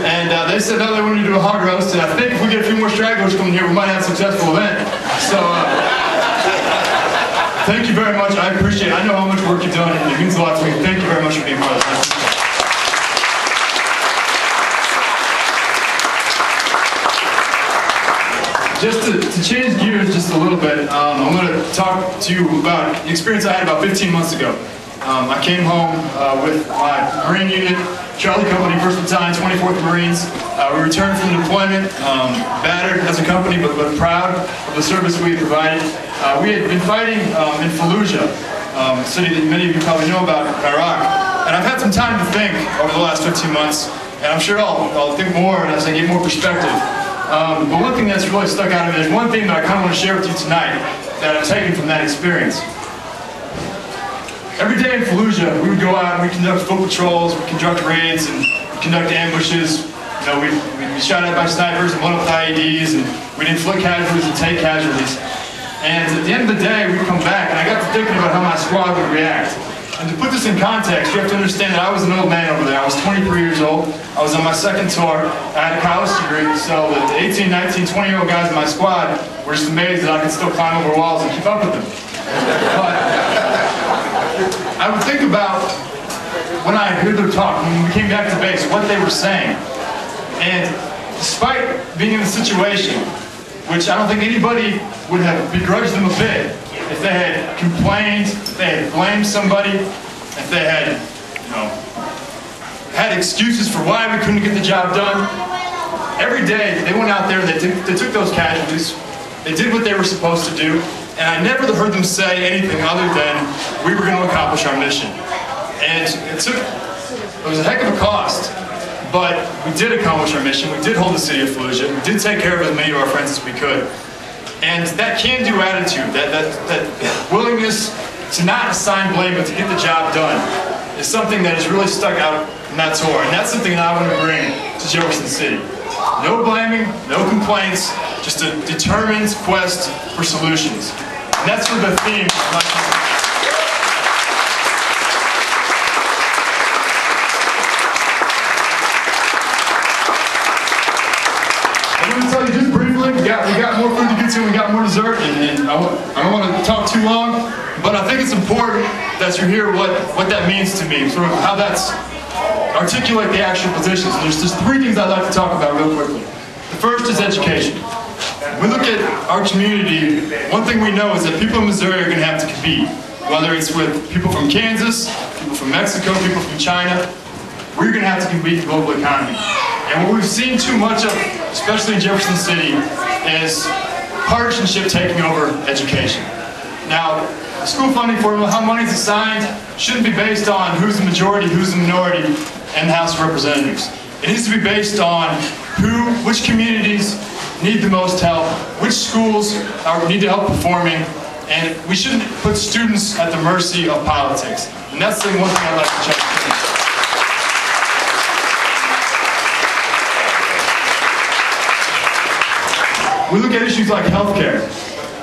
And they said, no, they wanted to do a hog roast, and I think if we get a few more stragglers coming here, we might have a successful event. So, thank you very much. I appreciate it. I know how much work you've done, and it means a lot to me. Thank you very much for being with us. Just to change gears just a little bit, I'm going to talk to you about the experience I had about 15 months ago. I came home with my Marine unit, Charlie Company, 1st Battalion, 24th Marines. We returned from deployment, battered as a company, but proud of the service we had provided. We had been fighting in Fallujah, a city that many of you probably know about, in Iraq. And I've had some time to think over the last 15 months, and I'm sure I'll think more as I get more perspective. But one thing that's really stuck out of me, there's one thing that I kind of want to share with you tonight that I've taken from that experience. Every day in Fallujah, we would go out and we conduct foot patrols, we conduct raids, and conduct ambushes. You know, we'd be shot at by snipers and blown up with IEDs, and we'd inflict casualties and take casualties. And at the end of the day, we'd come back, and I got to thinking about how my squad would react. And to put this in context, you have to understand that I was an old man over there. I was 23 years old. I was on my second tour. I had a college degree, so the 18, 19, 20-year-old guys in my squad were just amazed that I could still climb over walls and keep up with them. But I would think about when I heard their talk, when we came back to base, what they were saying. And despite being in a situation which I don't think anybody would have begrudged them a bit, if they had complained, if they had blamed somebody, if they had, had excuses for why we couldn't get the job done, every day they went out there and they took those casualties, they did what they were supposed to do, and I never heard them say anything other than we were going to accomplish our mission. And it was a heck of a cost, but we did accomplish our mission. We did hold the city of Fallujah. We did take care of as many of our friends as we could. And that can-do attitude, that willingness to not assign blame but to get the job done is something that has really stuck out in that tour. And that's something that I want to bring to Jefferson City. No blaming, no complaints, just a determined quest for solutions. And that's sort of the theme of my we got more food to get to, we got more dessert, and I don't want to talk too long, but I think it's important that you hear what that means to me, sort of how that's articulate the actual positions. And there's just 3 things I'd like to talk about real quickly. The first is education. When we look at our community, one thing we know is that people in Missouri are going to have to compete, whether it's with people from Kansas, people from Mexico, people from China. We're going to have to compete in the global economy. And what we've seen too much of, especially in Jefferson City, is partisanship taking over education. Now, the school funding formula, how money is assigned, shouldn't be based on who's the majority, who's the minority in the House of Representatives. It needs to be based on which communities need the most help, which schools need the help performing, and we shouldn't put students at the mercy of politics. And that's the one thing I'd like to check. We look at issues like healthcare,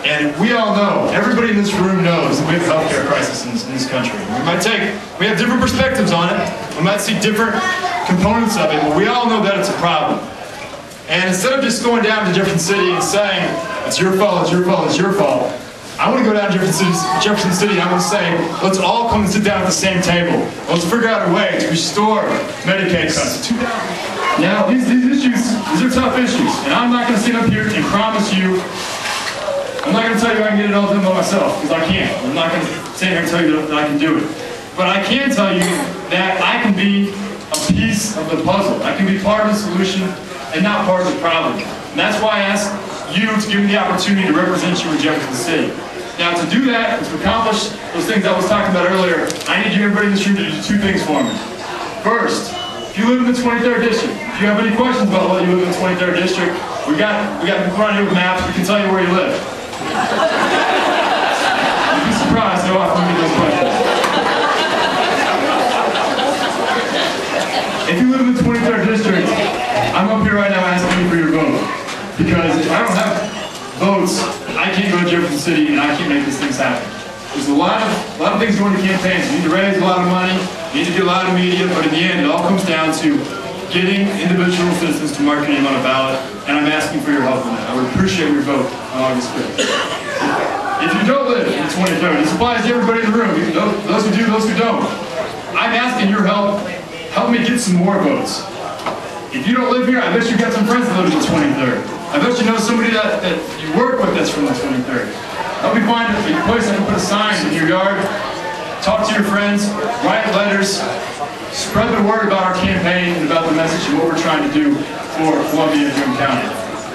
and we all know, everybody in this room knows that we have a healthcare crisis in this country. We have different perspectives on it, we might see different components of it, but we all know that it's a problem. And instead of just going down to Jefferson City and saying, it's your fault, it's your fault, it's your fault, I want to go down to Jefferson City and I want to say, let's all come and sit down at the same table. Let's figure out a way to restore Medicaid cuts. Now, these are tough issues, and I'm not going to sit up here and promise you, I'm not going to tell you I can get it all done by myself, because I can't. I'm not going to sit here and tell you that I can do it. But I can tell you that I can be a piece of the puzzle. I can be part of the solution and not part of the problem. And that's why I asked you to give me the opportunity to represent you in Jefferson City. Now, to do that, to accomplish those things I was talking about earlier, I need everybody in this room to do 2 things for me. First, if you live in the 23rd District, if you have any questions about whether you live in the 23rd District, we got people around here with maps, we can tell you where you live. You'd be surprised how often we get those questions. If you live in the 23rd District, I'm up here right now asking you for your vote. Because if I don't have votes, I can't go to Jefferson City and I can't make these things happen. There's a lot of things going to campaigns. You need to raise a lot of money, you need to do a lot of media, but in the end, it all comes down to getting individual citizens to mark your name on a ballot, and I'm asking for your help in that. I would appreciate your vote on August 5th. If you don't live in the 23rd, this applies to everybody in the room, those who do, those who don't. I'm asking your help. Help me get some more votes. If you don't live here, I bet you've got some friends that live in the 23rd. I bet you know somebody that you work with that's from the 23rd. Help me find a place I can put a sign in your yard. Talk to your friends, write letters, spread the word about our campaign and about the message and what we're trying to do for Columbia and Boone County.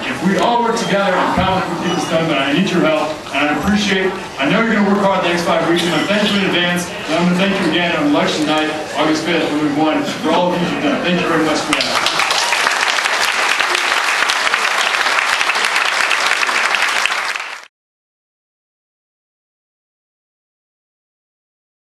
If we all work together, I'm confident we can get this done, but I need your help, and I know you're going to work hard the next 5 weeks, and I'm thank you in advance, and I'm going to thank you again on election night, August 5th, when we've won, for all of you you've done. Thank you very much for that.